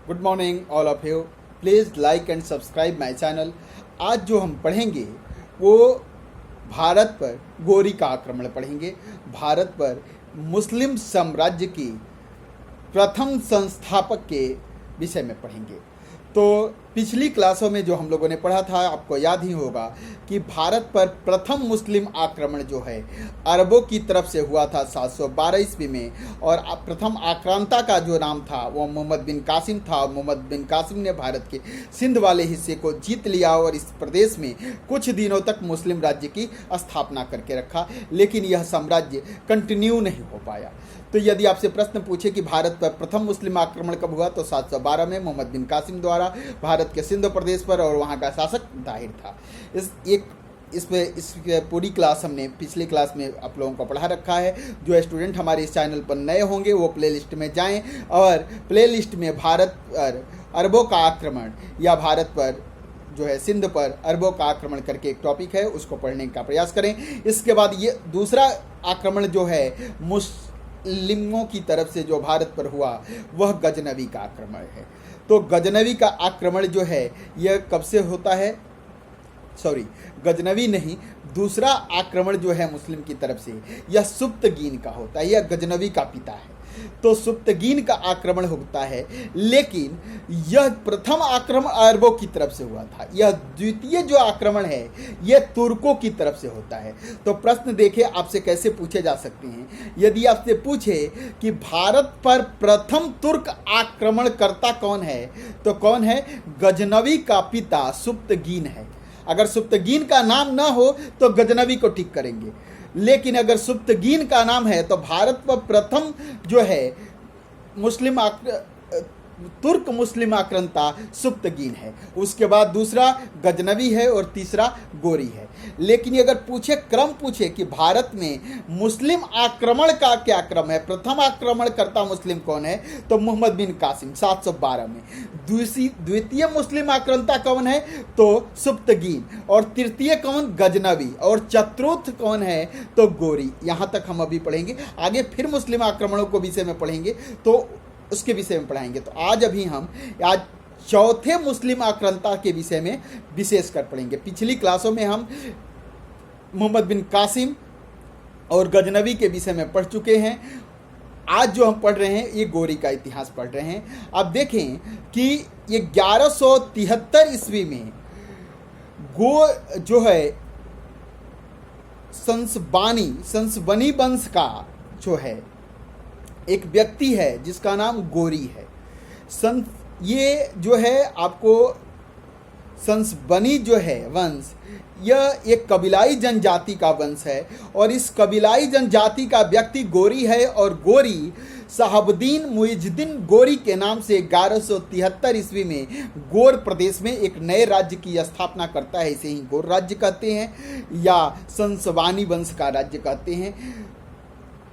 Good morning all of you. Please like and subscribe my channel. आज जो हम पढ़ेंगे वो भारत पर गोरी का आक्रमण पढ़ेंगे। भारत पर मुस्लिम साम्राज्य की प्रथम संस्थापक के विषय में पढ़ेंगे। तो पिछली क्लासों में जो हम लोगों ने पढ़ा था, आपको याद ही होगा कि भारत पर प्रथम मुस्लिम आक्रमण जो है अरबों की तरफ से हुआ था 712 ईस्वी में, और प्रथम आक्रांता का जो नाम था वो मोहम्मद बिन कासिम था। मोहम्मद बिन कासिम ने भारत के सिंध वाले हिस्से को जीत लिया और इस प्रदेश में कुछ दिनों तक मुस्लिम राज्य की स्थापना करके रखा, लेकिन यह साम्राज्य कंटिन्यू नहीं हो पाया। तो यदि आपसे प्रश्न पूछे कि भारत पर प्रथम मुस्लिम आक्रमण कब हुआ, तो 712 में मोहम्मद बिन कासिम द्वारा भारत के सिंध प्रदेश पर, और वहाँ का शासक ताहिर था। इस पूरी क्लास हमने पिछली क्लास में आप लोगों को पढ़ा रखा है। जो स्टूडेंट हमारे इस चैनल पर नए होंगे वो प्लेलिस्ट में जाएं और प्लेलिस्ट में भारत पर अरबों का आक्रमण या भारत पर जो है सिंध पर अरबों का आक्रमण करके एक टॉपिक है, उसको पढ़ने का प्रयास करें। इसके बाद ये दूसरा आक्रमण जो है मुस्लिमों की तरफ से जो भारत पर हुआ वह गजनवी का आक्रमण है। तो गजनवी का आक्रमण जो है यह कब से होता है, गजनवी नहीं, दूसरा आक्रमण जो है मुस्लिम की तरफ से यह सुप्तगीन का होता है। यह गजनवी का पिता है, तो सुप्तगीन का आक्रमण होता है, लेकिन यह प्रथम आक्रमण अरबों की तरफ से हुआ था। यह द्वितीय जो आक्रमण है यह तुर्कों की तरफ से होता है। तो प्रश्न देखिए आपसे कैसे पूछे जा सकते हैं। यदि आपसे पूछे कि भारत पर प्रथम तुर्क आक्रमणकर्ता कौन है, तो कौन है? गजनवी का पिता सुप्तगीन है। अगर सुप्तगीन का नाम ना हो तो गजनवी को ठीक करेंगे, लेकिन अगर सुप्तगीन का नाम है तो भारत पर प्रथम जो है तुर्क मुस्लिम आक्रांता सुप्तगीन है। उसके बाद दूसरा गजनवी है और तीसरा गोरी है। लेकिन अगर क्रम पूछे कि भारत में मुस्लिम आक्रमण का क्या क्रम है, प्रथम आक्रमणकर्ता मुस्लिम कौन है, तो मोहम्मद बिन कासिम 712 में। द्वितीय मुस्लिम आक्रांता कौन है, तो सुप्तगीन, और तृतीय कौन? गजनवी, और चतुर्थ कौन है, तो गोरी। यहाँ तक हम अभी पढ़ेंगे, आगे फिर मुस्लिम आक्रमणों को विषय में पढ़ेंगे तो उसके विषय में पढ़ाएंगे। तो आज चौथे मुस्लिम आक्रांता के विषय में विशेष कर पढ़ेंगे। पिछली क्लासों में हम मोहम्मद बिन कासिम और गजनवी के विषय में पढ़ चुके हैं। आज जो हम पढ़ रहे हैं ये गोरी का इतिहास पढ़ रहे हैं। अब देखें कि ये 1173 ईस्वी में जो है संसबनी वंश का जो है एक व्यक्ति है जिसका नाम गोरी है। ये जो है आपको संसबनी जो है वंश, यह एक कबीलाई जनजाति का वंश है, और इस कबीलाई जनजाति का व्यक्ति गोरी है। और गोरी शहाबुद्दीन मुइजुद्दीन गोरी के नाम से 1173 ईस्वी में गोर प्रदेश में एक नए राज्य की स्थापना करता है। इसे ही गोर राज्य कहते हैं या संसवानी वंश का राज्य कहते हैं।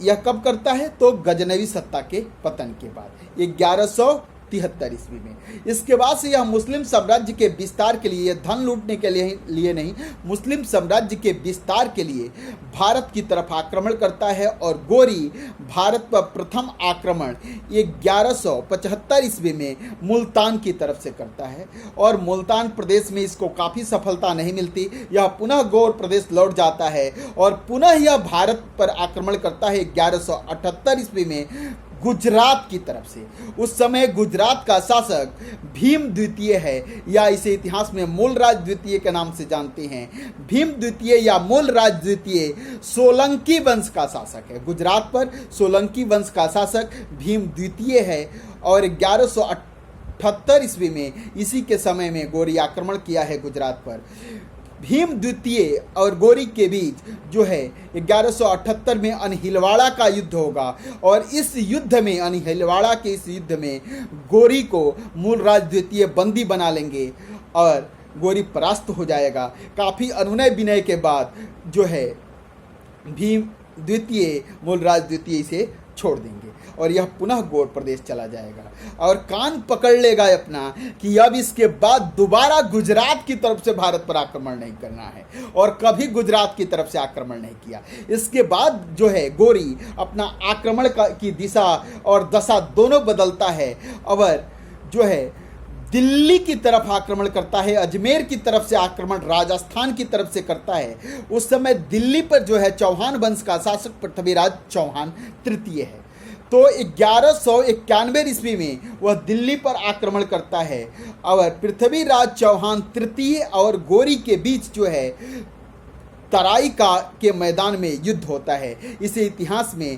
यह कब करता है, तो गजनवी सत्ता के पतन के बाद, 1173 ईस्वी में। इसके बाद से यह मुस्लिम साम्राज्य के विस्तार के लिए, धन लूटने के लिए नहीं, मुस्लिम साम्राज्य के विस्तार के लिए भारत की तरफ आक्रमण करता है। और गोरी भारत पर प्रथम आक्रमण 1175 ईस्वी में मुल्तान की तरफ से करता है, और मुल्तान प्रदेश में इसको काफ़ी सफलता नहीं मिलती। यह पुनः गौर प्रदेश लौट जाता है और पुनः यह भारत पर आक्रमण करता है 1178 ईस्वी में गुजरात की तरफ से। उस समय गुजरात का शासक भीम द्वितीय है, या इसे इतिहास में मूलराज द्वितीय के नाम से जानते हैं। भीम द्वितीय या मूलराज द्वितीय सोलंकी वंश का शासक है। गुजरात पर सोलंकी वंश का शासक भीम द्वितीय है, और 1178 ईस्वी में इसी के समय में गोरी आक्रमण किया है गुजरात पर। भीम द्वितीय और गोरी के बीच जो है 1178 में अनहिलवाड़ा का युद्ध होगा, और इस युद्ध में, अनहिलवाड़ा के इस युद्ध में गोरी को मूलराज द्वितीय बंदी बना लेंगे और गोरी परास्त हो जाएगा। काफ़ी अनुनय विनय के बाद जो है भीम द्वितीय मूलराज द्वितीय से छोड़ देंगे और यह पुनः गौड़ प्रदेश चला जाएगा और कान पकड़ लेगा अपना कि अब इसके बाद दोबारा गुजरात की तरफ से भारत पर आक्रमण नहीं करना है, और कभी गुजरात की तरफ से आक्रमण नहीं किया। इसके बाद जो है गोरी अपना आक्रमण की दिशा और दशा दोनों बदलता है और जो है दिल्ली की तरफ आक्रमण करता है, अजमेर की तरफ से आक्रमण राजस्थान की तरफ से करता है, उस समय दिल्ली पर जो है चौहान वंश का शासक पृथ्वीराज चौहान तृतीय है। तो 1191 ईस्वी में वह दिल्ली पर आक्रमण करता है और पृथ्वीराज चौहान तृतीय और गोरी के बीच जो है तराई के मैदान में युद्ध होता है। इसे इतिहास में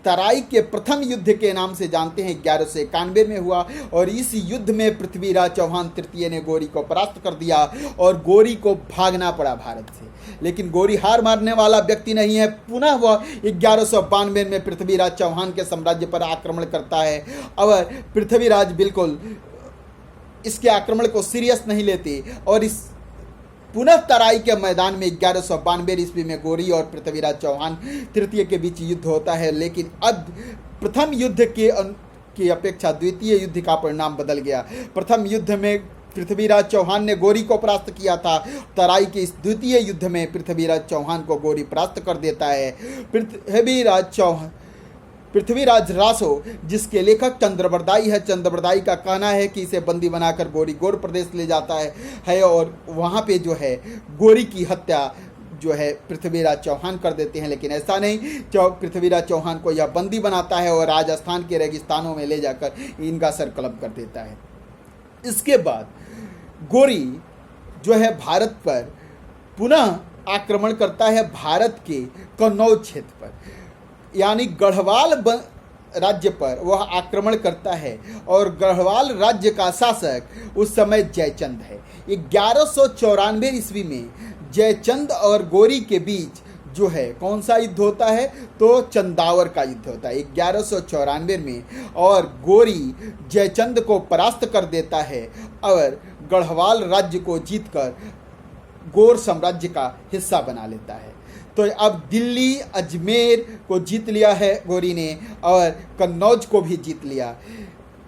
तराई के प्रथम युद्ध के नाम से जानते हैं। 1191 में हुआ और इस युद्ध में पृथ्वीराज चौहान तृतीय ने गोरी को परास्त कर दिया और गोरी को भागना पड़ा भारत से। लेकिन गोरी हार मारने वाला व्यक्ति नहीं है। पुनः वह 1192 में पृथ्वीराज चौहान के साम्राज्य पर आक्रमण करता है और पृथ्वीराज बिल्कुल इसके आक्रमण को सीरियस नहीं लेते और इस पुनः तराई के मैदान में 1192 ईस्वी में गोरी और पृथ्वीराज चौहान तृतीय के बीच युद्ध होता है। लेकिन अब प्रथम युद्ध की अपेक्षा द्वितीय युद्ध का परिणाम बदल गया। प्रथम युद्ध में पृथ्वीराज चौहान ने गोरी को परास्त किया था। तराई के इस द्वितीय युद्ध में पृथ्वीराज चौहान को गोरी परास्त कर देता है। पृथ्वीराज रासो, जिसके लेखक चंद्रबरदाई है, चंद्रबरदाई का कहना है कि इसे बंदी बनाकर गोरी गौड़ प्रदेश ले जाता है और वहाँ पे जो है गोरी की हत्या जो है पृथ्वीराज चौहान कर देते हैं। लेकिन ऐसा नहीं, पृथ्वीराज चौहान को यह बंदी बनाता है और राजस्थान के रेगिस्तानों में ले जाकर इनका सर कलम कर देता है। इसके बाद गोरी जो है भारत पर पुनः आक्रमण करता है, भारत के कन्नौज क्षेत्र पर यानी गढ़वाल राज्य पर वह आक्रमण करता है और गढ़वाल राज्य का शासक उस समय जयचंद है। 1194 ईस्वी में जयचंद और गोरी के बीच जो है कौन सा युद्ध होता है, तो चंदावर का युद्ध होता है 1194 में और गोरी जयचंद को परास्त कर देता है और गढ़वाल राज्य को जीतकर गौड़ साम्राज्य का हिस्सा बना लेता है। तो अब दिल्ली अजमेर को जीत लिया है गोरी ने और कन्नौज को भी जीत लिया।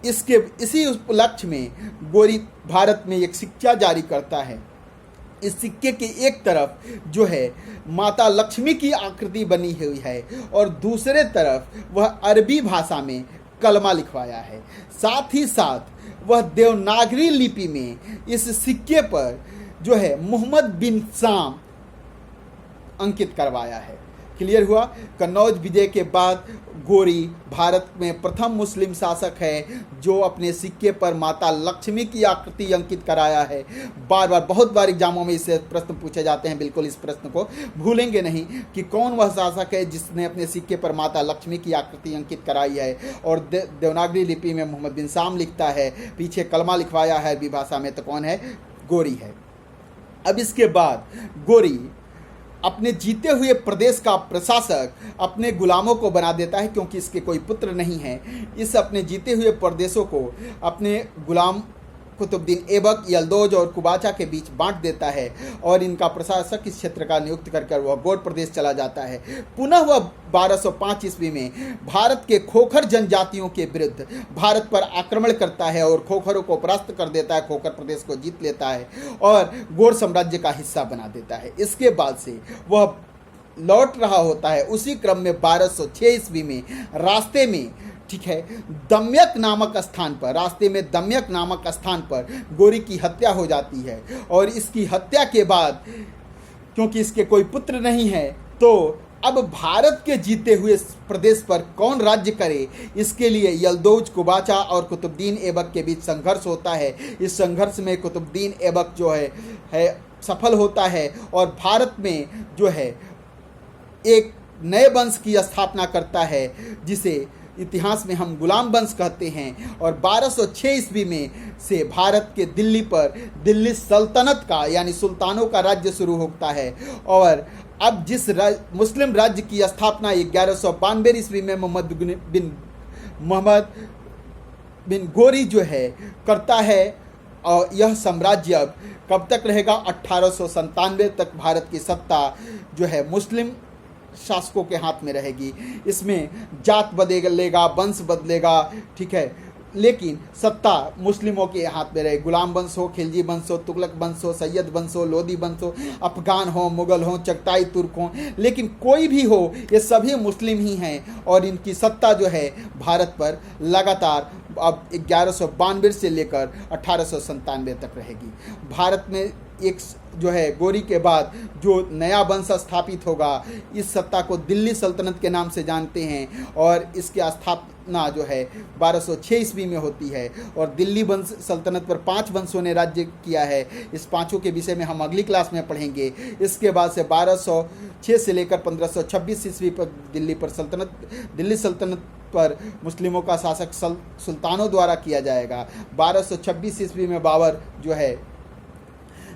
इसी उपलक्ष्य में गोरी भारत में एक सिक्का जारी करता है। इस सिक्के के एक तरफ जो है माता लक्ष्मी की आकृति बनी हुई है और दूसरे तरफ वह अरबी भाषा में कलमा लिखवाया है। साथ ही साथ वह देवनागरी लिपि में इस सिक्के पर जो है मोहम्मद बिन शाम अंकित करवाया है। क्लियर हुआ। कन्नौज विजय के बाद गोरी भारत में प्रथम मुस्लिम शासक है जो अपने सिक्के पर माता लक्ष्मी की आकृति अंकित कराया है। बहुत बार एग्जामों में इससे प्रश्न पूछे जाते हैं, बिल्कुल इस प्रश्न को भूलेंगे नहीं कि कौन वह शासक है जिसने अपने सिक्के पर माता लक्ष्मी की आकृति अंकित कराई है और देवनागरी लिपि में मोहम्मद बिन शाम लिखता है, पीछे कलमा लिखवाया है अरबी भाषा में, तो कौन है, गोरी है। अब इसके बाद गोरी अपने जीते हुए प्रदेश का प्रशासक अपने गुलामों को बना देता है, क्योंकि इसके कोई पुत्र नहीं है। इस अपने जीते हुए प्रदेशों को अपने गुलाम कुतुबुद्दीन ऐबक, यल्दौज और कुबाचा के बीच बांट देता है और इनका प्रशासक इस क्षेत्र का नियुक्त कर वह गौड़ प्रदेश चला जाता है। पुनः वह 1205 ईस्वी में भारत के खोखर जनजातियों के विरुद्ध भारत पर आक्रमण करता है और खोखरों को परास्त कर देता है, खोखर प्रदेश को जीत लेता है और गौड़ साम्राज्य का हिस्सा बना देता है। इसके बाद से वह लौट रहा होता है। उसी क्रम में 1206 ईस्वी में रास्ते में, ठीक है, दम्यक नामक स्थान पर गोरी की हत्या हो जाती है और इसकी हत्या के बाद क्योंकि इसके कोई पुत्र नहीं है तो अब भारत के जीते हुए प्रदेश पर कौन राज्य करे, इसके लिए यल्दौज, कुबाचा और कुतुबुद्दीन ऐबक के बीच संघर्ष होता है। इस संघर्ष में कुतुबुद्दीन ऐबक जो है सफल होता है और भारत में जो है एक नए वंश की स्थापना करता है जिसे इतिहास में हम गुलाम वंश कहते हैं। और 1206 ईस्वी में से भारत के दिल्ली पर दिल्ली सल्तनत का यानी सुल्तानों का राज्य शुरू होता है और अब जिस मुस्लिम राज्य की स्थापना 1192 ईस्वी में मोहम्मद बिन गोरी जो है करता है और यह साम्राज्य अब कब तक रहेगा, 1897 तक भारत की सत्ता जो है मुस्लिम शासकों के हाथ में रहेगी। इसमें जात बदलेगा, वंश बदलेगा, ठीक है, लेकिन सत्ता मुस्लिमों के हाथ में रहे। गुलाम वंश हो, खिलजी वंश हो, तुगलक वंश हो, सैयद वंश हो, लोधी वंश हो, अफगान हो, मुगल हो, चगताई तुर्क हो, लेकिन कोई भी हो ये सभी मुस्लिम ही हैं और इनकी सत्ता जो है भारत पर लगातार अब 1192 से लेकर 1897 तक रहेगी। भारत में एक जो है गोरी के बाद जो नया वंश स्थापित होगा, इस सत्ता को दिल्ली सल्तनत के नाम से जानते हैं और इसकी स्थापना जो है 1206 ईस्वी में होती है। और दिल्ली वंश सल्तनत पर 5 वंशों ने राज्य किया है। इस पांचों के विषय में हम अगली क्लास में पढ़ेंगे। इसके बाद से 1206 से लेकर 1526 ईस्वी पर दिल्ली सल्तनत पर मुस्लिमों का शासक सुल्तानों द्वारा किया जाएगा। 1226 ईस्वी में बाबर जो है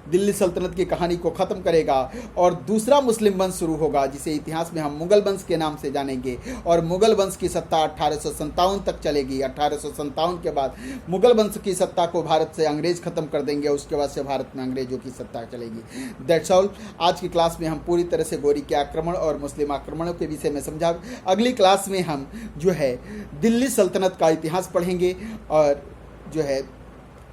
दिल्ली सल्तनत की कहानी को ख़त्म करेगा और दूसरा मुस्लिम वंश शुरू होगा, जिसे इतिहास में हम मुगल वंश के नाम से जानेंगे। और मुगल वंश की सत्ता 1857 तक चलेगी। 1857 के बाद मुगल वंश की सत्ता को भारत से अंग्रेज खत्म कर देंगे। उसके बाद से भारत में अंग्रेजों की सत्ता चलेगी। That's all. आज की क्लास में हम पूरी तरह से गोरी के आक्रमण और मुस्लिम आक्रमणों के विषय में समझा। अगली क्लास में हम जो है दिल्ली सल्तनत का इतिहास पढ़ेंगे और जो है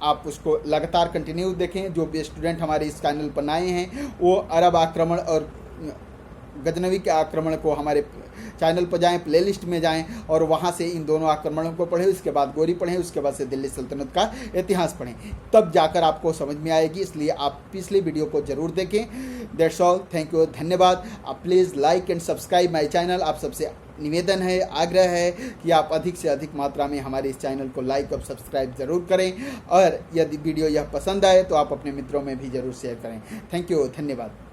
आप उसको लगातार कंटिन्यू देखें। जो भी स्टूडेंट हमारे इस चैनल पर नए हैं वो अरब आक्रमण और गजनवी के आक्रमण को हमारे चैनल पर जाएं, प्लेलिस्ट में जाएं और वहां से इन दोनों आक्रमणों को पढ़ें। उसके बाद गोरी पढ़ें, उसके बाद से दिल्ली सल्तनत का इतिहास पढ़ें, तब जाकर आपको समझ में आएगी। इसलिए आप पिछली वीडियो को जरूर देखें। That's all. थैंक यू, धन्यवाद। आप please like and subscribe my channel. आप सबसे निवेदन है, आग्रह है कि आप अधिक से अधिक मात्रा में हमारे इस चैनल को लाइक और सब्सक्राइब जरूर करें और यदि वीडियो यह पसंद आए तो आप अपने मित्रों में भी जरूर शेयर करें। थैंक यू, धन्यवाद।